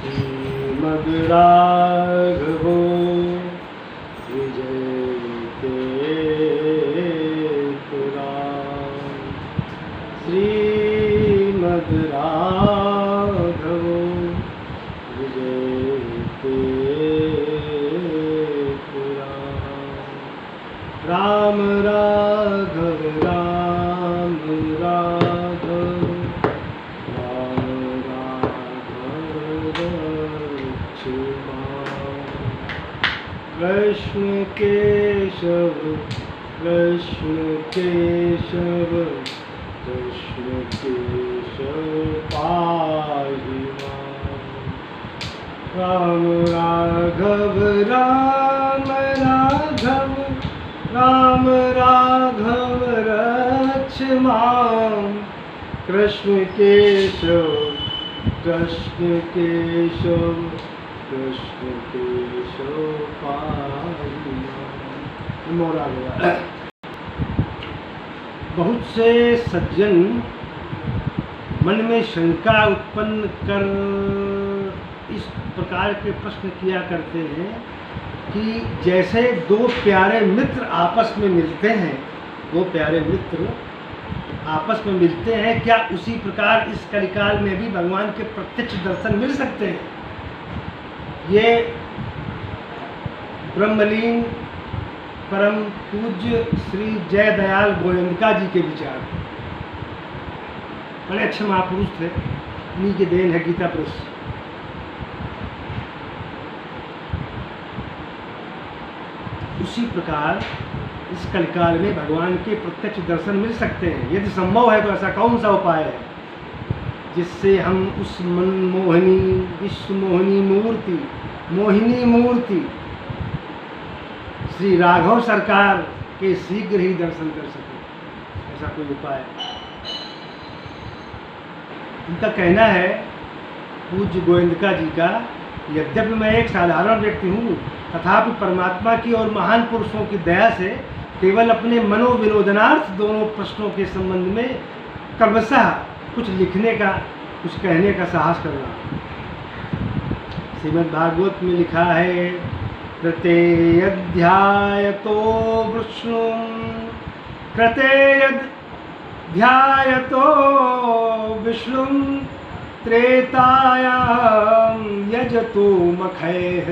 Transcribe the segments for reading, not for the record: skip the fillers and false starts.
श्रीमद् राघवो विजयते पुराण। श्रीमद् राघवो विजयते पुराण। राम राघव राम राघव राम राघव लक्ष्मण। कृष्ण केशव कृष्ण केशव कृष्ण केशव पाहि मां। राम राघव राम राघव राम राघव रक्ष मां। कृष्ण केशव कृष्ण केशव कृष्ण केशव पाहि मां। बहुत से सज्जन मन में शंका उत्पन्न कर इस प्रकार के प्रश्न किया करते हैं कि जैसे दो प्यारे मित्र आपस में मिलते हैं, दो प्यारे मित्र आपस में मिलते हैं, क्या उसी प्रकार इस कलिकाल में भी भगवान के प्रत्यक्ष दर्शन मिल सकते हैं? ये ब्रह्मलीन परम पूज्य श्री जय दयाल गोयंका जी के विचार हैं। बड़े अच्छे महापुरुष थे, इन्हीं की देन है गीता प्रेस। उसी प्रकार इस कलिकाल में भगवान के प्रत्यक्ष दर्शन मिल सकते हैं। यदि संभव है तो ऐसा कौन सा उपाय है जिससे हम उस मनमोहिनी विश्व मोहिनी मूर्ति श्री राघव सरकार के शीघ्र ही दर्शन कर सकें? ऐसा कोई उपाय? उनका कहना है पूज्य गोविंदका जी का, यद्यपि मैं एक साधारण व्यक्ति हूँ, तथापि परमात्मा की और महान पुरुषों की दया से केवल अपने मनोविनोदनार्थ दोनों प्रश्नों के संबंध में क्रमशः कुछ लिखने का, कुछ कहने का साहस करना। श्रीमद् भागवत में लिखा है, कृतेयध्यायतो विष्णुं त्रेतायां यजतो मखैः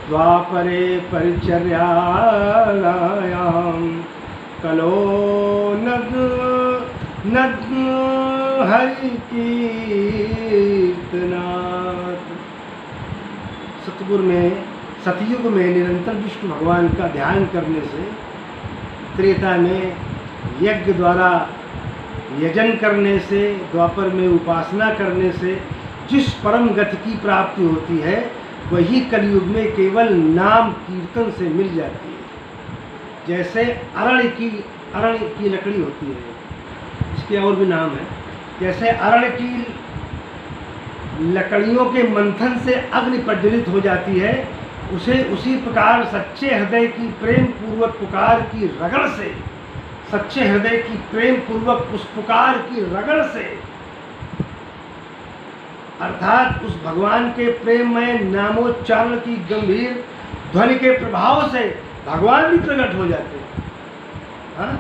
द्वापरे परिचर्यायां कलो नग्न हरि कीर्तनात्। सतयुग में निरंतर विष्णु भगवान का ध्यान करने से, त्रेता में यज्ञ द्वारा यजन करने से, द्वापर में उपासना करने से जिस परम गति की प्राप्ति होती है, वही कलयुग में केवल नाम कीर्तन से मिल जाती है। जैसे अरण्य की लकड़ी होती है, इसके और भी नाम है। जैसे अरण्य की लकड़ियों के मंथन से अग्नि प्रज्वलित हो जाती है, उसी प्रकार सच्चे हृदय की प्रेम पूर्वक पुकार की रगड़ से, सच्चे हृदय की प्रेम पूर्वक उस पुकार की रगड़ से, अर्थात उस भगवान के प्रेम में नामोच्चारण की गंभीर ध्वनि के प्रभाव से भगवान भी प्रकट हो जाते हैं। हाँ?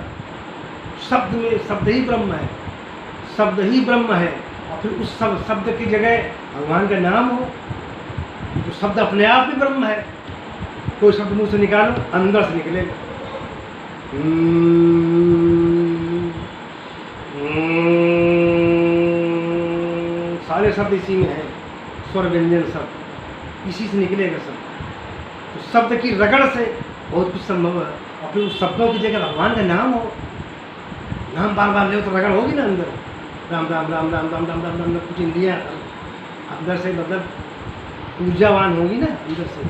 शब्द ही ब्रह्म है, शब्द ही ब्रह्म है। और फिर उस शब्द की जगह भगवान का नाम हो तो शब्द अपने आप में ब्रह्म है। कोई शब्द मुंह से निकालो, अंदर से निकलेगा। सारे शब्द इसी में है, स्वर व्यंजन शब्द इसी से निकलेगा शब्द। तो शब्द की रगड़ से बहुत कुछ संभव है। और फिर उस शब्दों की जगह भगवान का नाम हो, नाम बार बार ले तो रगड़ होगी ना अंदर। राम राम राम राम राम राम राम राम, कुछ इंद्रियाँ अंदर से मतलब ऊर्जावान होगी ना अंदर से,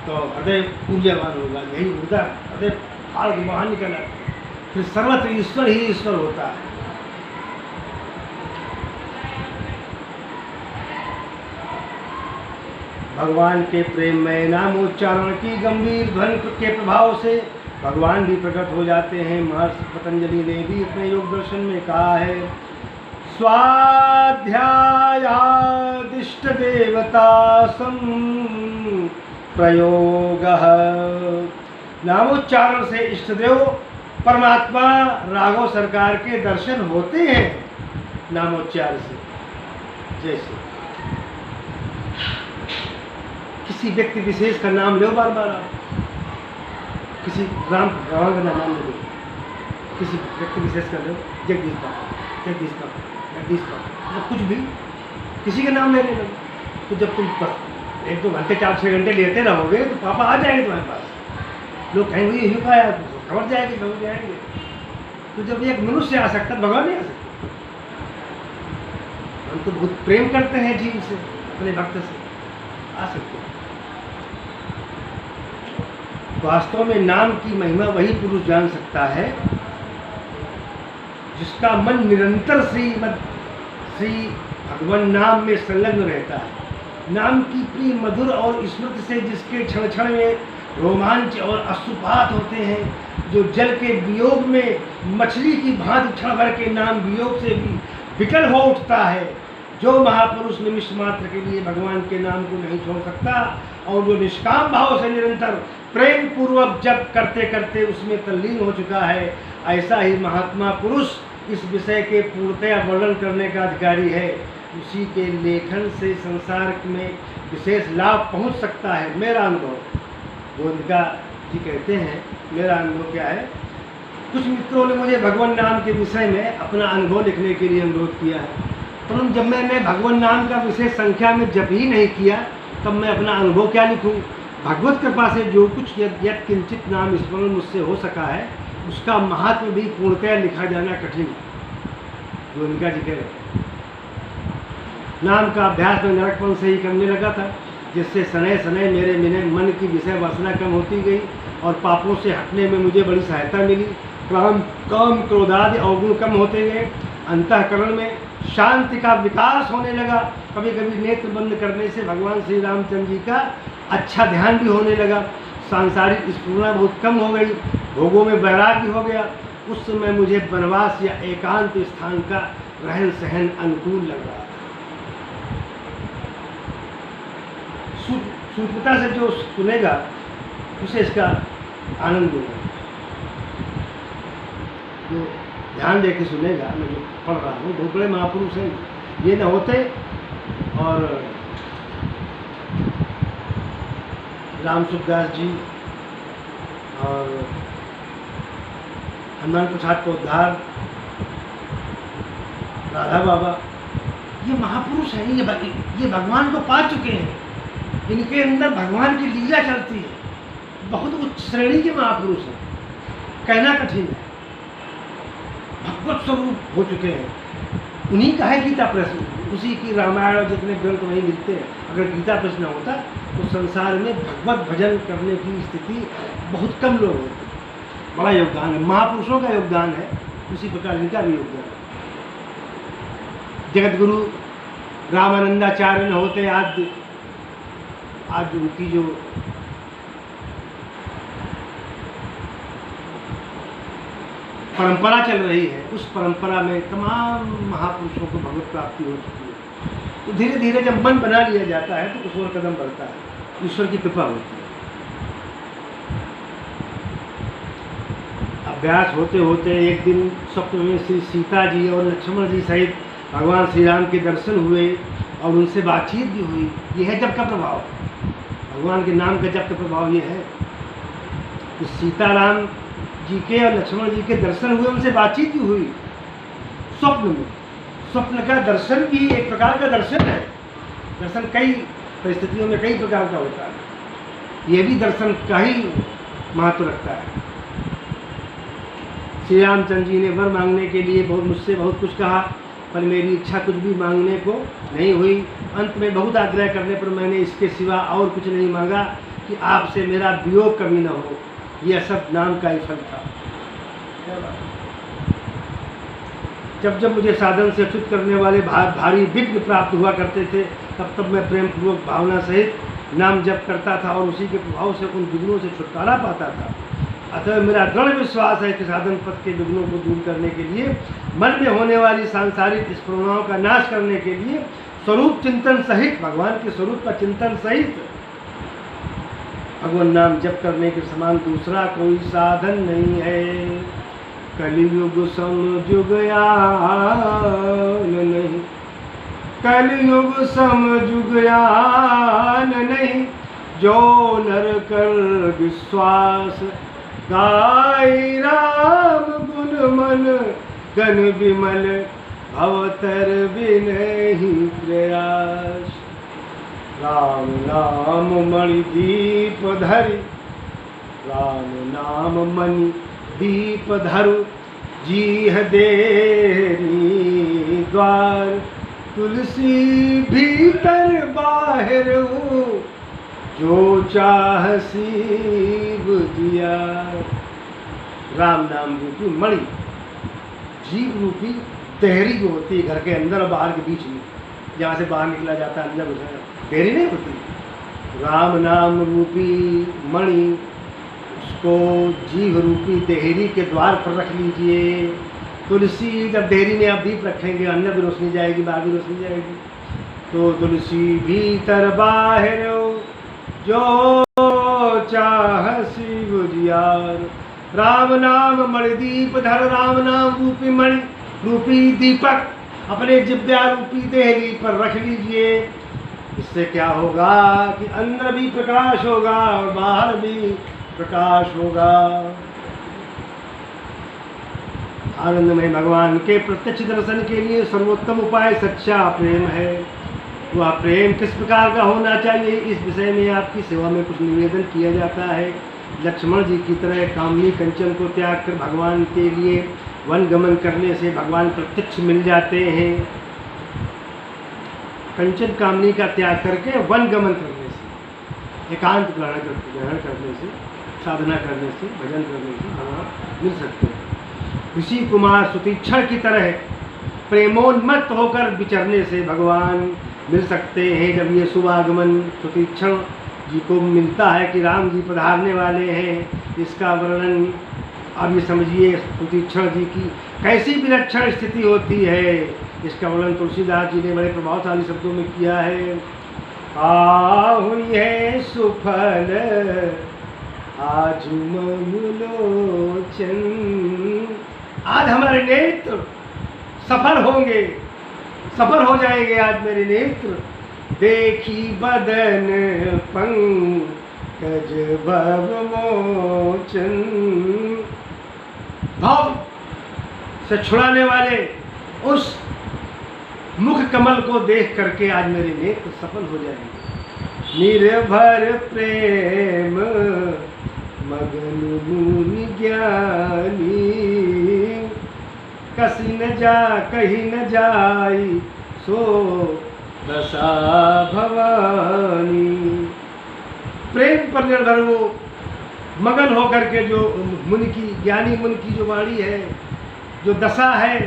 तो हृदय ऊर्जावान होगा। यही ऊर्जा हृदय फाड़ के बाहर निकल आती है। फिर सर्वत्र ईश्वर ही ईश्वर होता है। भगवान के प्रेम में नामोच्चारण की गंभीर ध्वनि के प्रभाव से भगवान भी प्रकट हो जाते हैं। महर्षि पतंजलि ने भी अपने योग दर्शन में कहा है, स्वाध्यायादिष्ट देवता प्रयोग। नामोच्चारण से इष्टदेव परमात्मा राघव सरकार के दर्शन होते हैं नामोच्चार से। जैसे किसी व्यक्ति विशेष का नाम लो बार बार, आप किसी राम का नाम ले लो, किसी व्यक्ति विशेष का लो, जगदीश बाबा, जगदीश बाबा, जगदीश बाबा, मतलब कुछ भी किसी का नाम लेने लगे तो जब तुम 1-2 घंटे 4-6 घंटे लेते रहोगे तो पापा आ जाएंगे तुम्हारे पास। लोग कहेंगे ये क्यों खाया, खबर जाएगी, लोग जाएंगे। तो जब एक मनुष्य आ सकता है, भगवान नहीं आ सकता। हम तो बहुत प्रेम करते हैं जीव से, अपने भक्त से, आ सकते हैं। वास्तव में नाम की महिमा वही पुरुष जान सकता है जिसका मन निरंतर श्री भगवान नाम में संलग्न रहता है। नाम की प्रिय मधुर और स्मृति से जिसके क्षण क्षण में रोमांच और अश्रुपात होते हैं, जो जल के वियोग में मछली की भांति क्षण भर के नाम वियोग से भी विकल हो उठता है, जो महापुरुष निमिष मात्र के लिए भगवान के नाम को नहीं छोड़ सकता और जो निष्काम भाव से निरंतर प्रेम पूर्वक जप करते करते उसमें तल्लीन हो चुका है, ऐसा ही महात्मा पुरुष इस विषय के पूर्णतया वर्णन करने का अधिकारी है। उसी के लेखन से संसार में विशेष लाभ पहुंच सकता है। मेरा अनुभव, गोविंदा जी कहते हैं, मेरा अनुभव क्या है, कुछ मित्रों ने मुझे भगवान नाम के विषय में अपना अनुभव लिखने के लिए अनुरोध किया है, परंतु जब मैंने भगवान नाम का विशेष संख्या में जप ही नहीं किया तब मैं अपना अनुभव क्या लिखूं। भगवत कृपा से जो कुछ यद किंचित नाम स्मरण मुझसे हो सका है उसका महात्म भी पूर्णतया लिखा जाना कठिन है। गोविंदा जी कह रहे नाम का अभ्यास में नरकपन से ही करने लगा था, जिससे सनय सनय मेरे मन की विषय वासना कम होती गई और पापों से हटने में मुझे बड़ी सहायता मिली। काम क्रोधादि अवगुण कम होते गए, अंतःकरण में शांति का विकास होने लगा। कभी कभी नेत्र बंद करने से भगवान श्री रामचंद्र जी का अच्छा ध्यान भी होने लगा। सांसारिक स्फूर्णा बहुत कम हो गई, भोगों में वैराग्य हो गया। उस समय मुझे वनवास या एकांत स्थान का रहन सहन अनुकूल लग रहा था। सूक्ष्मता से जो सुनेगा उसे इसका आनंद मिलेगा, जो ध्यान दे के सुनेगा। मैं जो पढ़ रहा हूँ बहुत बड़े महापुरुष हैं, ये न होते और राम सुखदास जी और हनुमान प्रसाद पोद्दार, राधा बाबा, ये महापुरुष हैं, ये भगवान को पा चुके हैं। इनके अंदर भगवान की लीला चलती है, बहुत उच्च श्रेणी के महापुरुष हैं, कहना कठिन है, भगवत स्वरूप हो चुके हैं। उन्हीं का है गीता प्रश्न, उसी की रामायण और जितने ग्रंथ वहीं मिलते हैं। अगर गीता प्रश्न होता तो संसार में भगवत भजन करने की स्थिति बहुत कम लोग होते। बड़ा योगदान है, महापुरुषों का योगदान है, उसी प्रकार इनका भी योगदान है। जगत गुरु रामानंदाचार्य न होते आज उनकी जो परंपरा चल रही है, उस परंपरा में तमाम महापुरुषों को भगवत प्राप्ति हो चुकी है। तो धीरे धीरे जब मन बना लिया जाता है तो कुछ और कदम बढ़ता है, ईश्वर की कृपा होती है। अभ्यास होते होते एक दिन स्वप्न में श्री सीता जी और लक्ष्मण जी सहित भगवान श्री राम के दर्शन हुए और उनसे बातचीत भी हुई। यह है जप का प्रभाव, भगवान के नाम का जप का प्रभाव ये है कि सीताराम जी के और लक्ष्मण जी के दर्शन हुए, उनसे बातचीत भी हुई स्वप्न में। स्वप्न का दर्शन भी एक प्रकार का दर्शन है। दर्शन कई परिस्थितियों में कई प्रकार का होता है, ये भी दर्शन का ही महत्व रखता है। श्री रामचंद्र जी ने वर मांगने के लिए मुझसे बहुत कुछ कहा, पर मेरी इच्छा कुछ भी मांगने को नहीं हुई। अंत में बहुत आग्रह करने पर मैंने इसके सिवा और कुछ नहीं मांगा कि आपसे मेरा वियोग कभी न हो। यह सब नाम का ही फल था। जब मुझे साधन से अच्युत करने वाले भारी विघ्न प्राप्त हुआ करते थे, तब मैं प्रेम पूर्वक भावना सहित नाम जप करता था और उसी के प्रभाव से उन विघ्नों से छुटकारा पाता था। अतः मेरा दृढ़ विश्वास है कि साधन पथ के विघ्नों को दूर करने के लिए, मन में होने वाली सांसारिक स्फुरणाओं का नाश करने के लिए स्वरूप चिंतन सहित, भगवान के स्वरूप का चिंतन सहित भगवान नाम जप करने के समान दूसरा कोई साधन नहीं है। कलियुग समयुग आन नहीं, कलियुग समयुग आन नहीं, जो नर कर विश्वास, गाई राम गुण मन गण विमल, भवतर बिनहि प्रयास। राम नाम मणि दीप धरि, राम नाम मणि दीप धरु, जीह देरी द्वार, तुलसी भीतर बाहर हो, जो चाहसी बुधिया। राम नाम रूपी मणि, जीव रूपी देहरी जो होती है घर के अंदर और बाहर के बीच में, जहाँ से बाहर निकला जाता है अंदर घुसा, देरी नहीं होती। राम नाम रूपी मणि, उसको जीव रूपी देहरी के द्वार पर रख लीजिए। तुलसी, जब देहरी में आप दीप रखेंगे अंदर भी रोशनी जाएगी, बाहर भी रोशनी जाएगी। तो तुलसी भीतर बाहर जो चाहसी बुझियार। राम नाम मणि दीप धर, राम नाम रूपी मणि रूपी दीपक अपने जिब्या रूपी देहरी पर रख लीजिए। इससे क्या होगा कि अंदर भी प्रकाश होगा और बाहर भी प्रकाश होगा। आनंदमय भगवान के प्रत्यक्ष दर्शन के लिए सर्वोत्तम उपाय सच्चा प्रेम है। वह प्रेम किस प्रकार का होना चाहिए, इस विषय में आपकी सेवा में कुछ निवेदन किया जाता है। लक्ष्मण जी की तरह कामनी कंचन को त्याग कर भगवान के लिए वन गमन करने से भगवान प्रत्यक्ष मिल जाते हैं। कंचन कामनी का त्याग करके वन गमन करने से, एकांत ग्रहण करने से, साधना करने से, भजन करने से भगवान मिल सकते हैं। ऋषि कुमार सुतीक्षण की तरह प्रेमोन्मत्त होकर विचरने से भगवान मिल सकते हैं। जब ये शुभागमन सुतीक्षण जी को मिलता है कि राम जी पधारने वाले हैं, इसका वर्णन अब ये समझिए सुतीक्षण जी की कैसी विलक्षण स्थिति होती है। इसका वर्णन तुलसीदास जी ने बड़े प्रभावशाली शब्दों में किया है। हुई है सुफल आज ममुलोचन, आज हमारे नेत्र सफल होंगे, सफल हो जाएंगे आज मेरे नेत्र। देखी बदन पंकज भव मोचन, भाव से छुड़ाने वाले उस मुख कमल को देख करके आज मेरे नेत्र सफल हो जाएंगे। निर्भर प्रेम मगन मुनि ज्ञानी, कसी न जा कहीं न जाई सो दशा भवानी। प्रेम पर निर्भर वो मगन होकर के जो मुनि की, ज्ञानी मुनि की जो वाणी है, जो दशा है,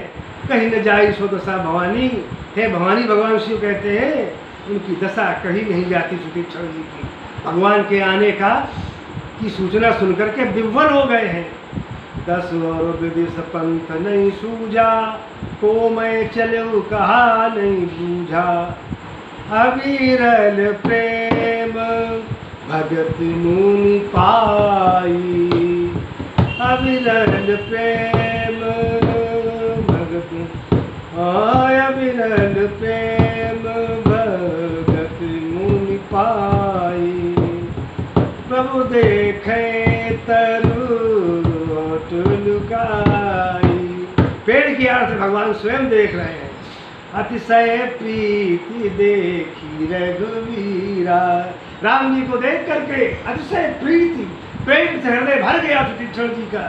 कहीं न जाई सो दशा भवानी। हे भवानी भगवान शिव कहते हैं, उनकी दशा कहीं नहीं जाती। सुतीक्षण जी की भगवान के आने का की सूचना सुनकर के विह्वल हो गए हैं। 10 और विदिश पंथ नहीं सूझा, को मैं चलूं कहा नहीं बूझा। अविरल प्रेम भगत मुनि पाई, अविरल प्रेम भगत, अविरल प्रेम भगत मुनि पाई। प्रभु देखे तरु लुकाई। पेड़ की आड़ से भगवान स्वयं देख रहे हैं। अतिशय प्रीति देखी रघुवीरा, राम जी को देख करके अतिशय प्रीति, प्रेम से हृदय भर गया सुतीक्षण जी का।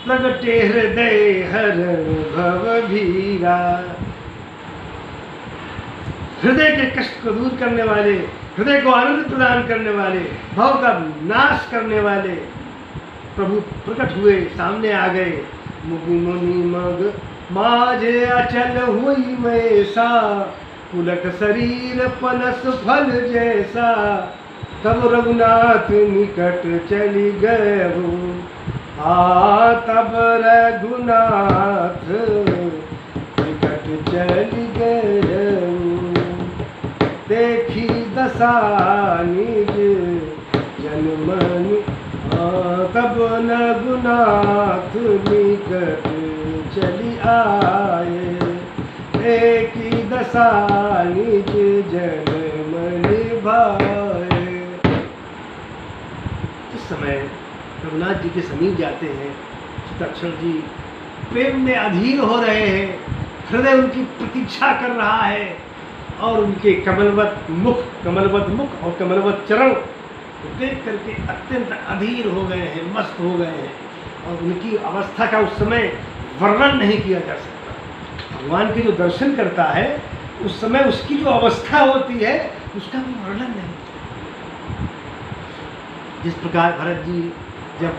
प्रगटे हृदय हरण भवभीरा, हृदय के कष्ट को दूर करने वाले, हृदय को आनंद प्रदान करने वाले, भव का नाश करने वाले प्रभु प्रकट हुए, सामने आ गए। मुनि मुनि मग माझे अचल हुई वैसा, पुलक शरीर पनस फल जैसा। तब रघुनाथ निकट चली गयहु, तब रघुनाथ निकट चली गयहु। देखी दशा निज जन्मनि, तब रघुनाथ निकट चली आए। देखी दशा निज जन्मनि भाए। इस समय रघुनाथ जी के समीप जाते हैं, चित्ताक्षर जी प्रेम में अधीर हो रहे हैं, हृदय उनकी प्रतीक्षा कर रहा है और उनके कमलवत मुख और कमलवत चरण देख करके अत्यंत अधीर हो गए हैं, मस्त हो गए हैं और उनकी अवस्था का उस समय वर्णन नहीं किया जा सकता। भगवान के जो दर्शन करता है उस समय उसकी जो अवस्था होती है उसका कोई वर्णन नहीं। जिस प्रकार भरत जी जब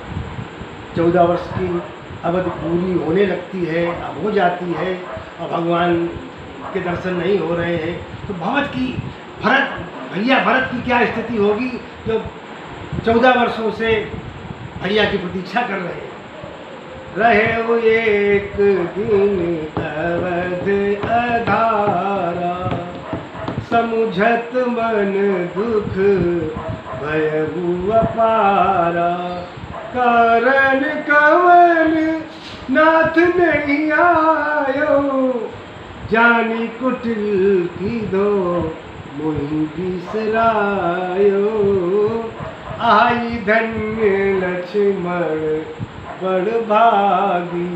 14 वर्ष की अवधि पूरी होने लगती है, हो जाती है और भगवान के दर्शन नहीं हो रहे हैं, तो भैया भरत की क्या स्थिति होगी जो 14 वर्षों से भैया की प्रतीक्षा कर रहे हैं। रहे वो एक दिन अवध अधारा, समुझत मन दुख भयउ अपारा। कारण कवन नाथ नहीं आयो, जानी कुटिल की दो मोहि बिसरायो। आई धन्य लक्ष्मण बड़ भागी,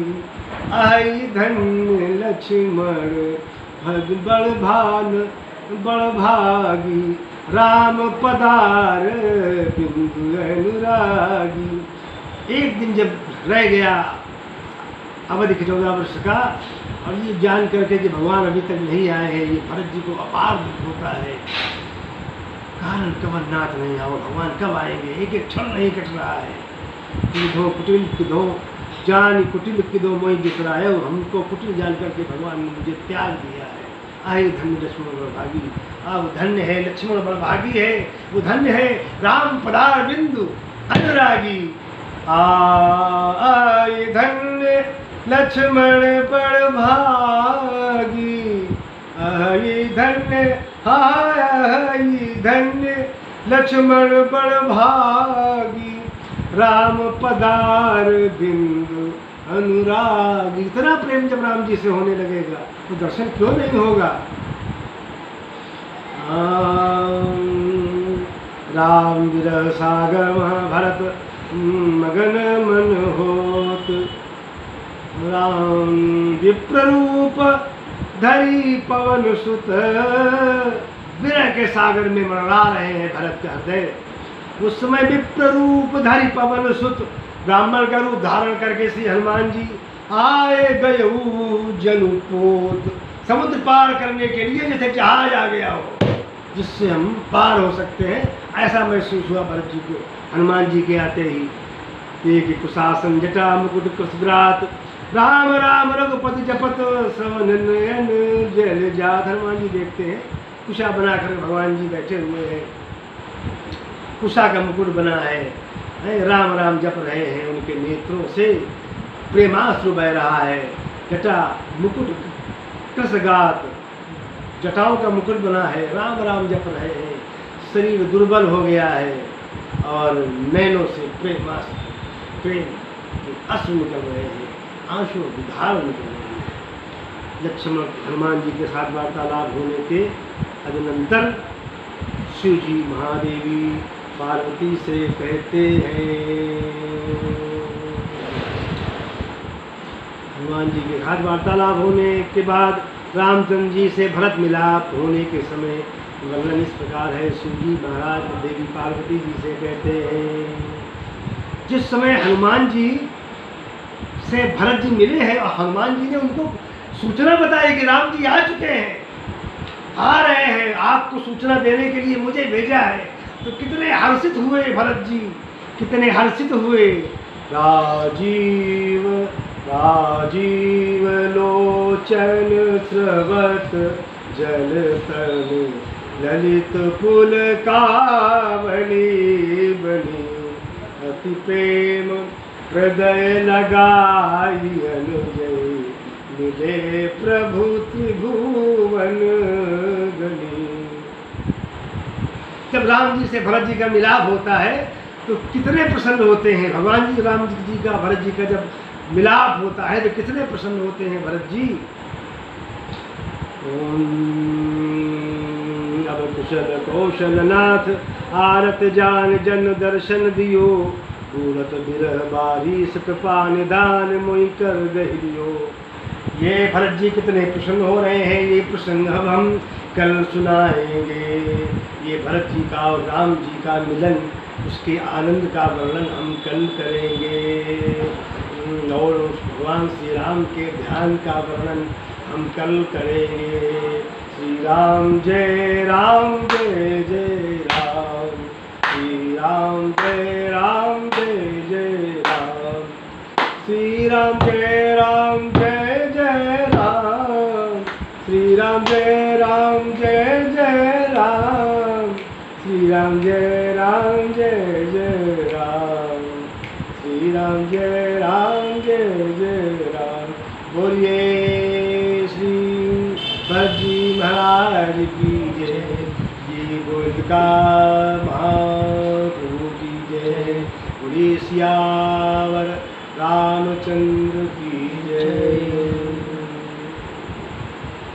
आई धन्य लक्ष्मण बड़ भागी। राम पधार बिंदु अनुरागी। एक दिन जब रह गया अवधि के 14 वर्ष का और ये जान करके कि भगवान अभी तक नहीं आए हैं, ये भरत जी को अपार दुख होता है। कारण कमरनाथ नहीं आओ, भगवान कब आएंगे, एक एक क्षण नहीं कट रहा है। किधो कुटिल किधो जान कुटिल किधो मोहि बिसरायो। हमको कुटिल जान करके भगवान ने मुझे त्याग दिया है। आए धन्य लक्ष्मण बड़भागी। अब धन्य है लक्ष्मण बड़भागी है, वो धन्य है राम पधार बिंदु अनुरागी। आए धन्य लक्ष्मण बड़भागी। आई धन्य धन्य लक्ष्मण बड़भागी। राम पधार बिंदु अनुरागी। इतना प्रेम जब राम जी से होने लगेगा तो दर्शन क्यों नहीं होगा। राम विरह सागर महाभारत मगन मन होत। राम विप्ररूप धरी पवन सुत। विरह के सागर में मरड़ा रहे हैं भरत का हृदय। उस समय विप्ररूप धरी पवन सुत, ब्राह्मण का रूप धारण करके श्री हनुमान जी आए गए जनुपोत। समुद्र पार करने के लिए जैसे जहाज आ गया हो जिससे हम पार हो सकते हैं, ऐसा महसूस हुआ भरत जी को हनुमान जी के आते ही। एक कुशासन जटा मुकुट कुशग्रात। राम राम रघुपति जपत सवन नयन जल जात। हनुमान जी देखते हैं कुशा बनाकर भगवान जी बैठे हुए हैं, कुशा का मुकुट बना है, राम राम जप रहे हैं। उनके नेत्रों से प्रेमाश्रु बह रहा है। जटा मुकुट कृशगात, जटाओं का मुकुट बना है, राम राम जप रहे हैं। शरीर दुर्बल हो गया है और नैनों से प्रेम के अश्रु निकल रहे हैं, आंसू विधार निकल रहे हैं। लक्ष्मण हनुमान जी के साथ वार्तालाप होने के तदनंतर शिव जी महादेवी पार्वती से कहते हैं। हनुमान जी के साथ वार्तालाप होने के बाद रामचंद्र जी से भरत मिलाप होने के समय वर्णन इस प्रकार है। शिव जी महाराज देवी पार्वती जी से कहते हैं, जिस समय हनुमान जी से भरत जी मिले हैं और हनुमान जी ने उनको सूचना बताई कि राम जी आ चुके हैं, आ रहे हैं, आपको सूचना देने के लिए मुझे भेजा है, तो कितने हर्षित हुए भरत जी, कितने हर्षित हुए। राजीव राजीव लोचन स्रवत जल तन ललित फूल कावली बनी, अति प्रेम हृदय लगाई अनुजय, मिले प्रभु त्रिभुवन गली। जब राम जी से भरत जी का मिलाप होता है तो कितने प्रसन्न होते हैं भगवान जी। राम जी का भरत जी का जब मिलाप होता है तो कितने प्रसन्न होते हैं भरत जी। अब कुशल कौशल नाथ आरत जान जन दर्शन दियो, पूरत बिरह बारिश कृपा निदान मोई कर गहियो। ये भरत जी कितने प्रसन्न हो रहे हैं, ये प्रसंग अब हम कल सुनाएंगे। ये भरत जी का और राम जी का मिलन, उसके आनंद का वर्णन हम कल करेंगे, और उस भगवान श्री राम के ध्यान का वर्णन हम कल करेंगे। श्री राम जय राम जय जय राम, श्री राम जय राम जय जय राम, श्री राम जय राम जय जय राम, श्री राम जय राम जय जय राम, श्री राम जय राम जय जय राम, श्री राम जय राम जय जय राम। बोलिए श्री भरत जी महाराज की जय, जी बोल का महाप्रभु की जय, बोलिए सियावर रामचंद्र की जय।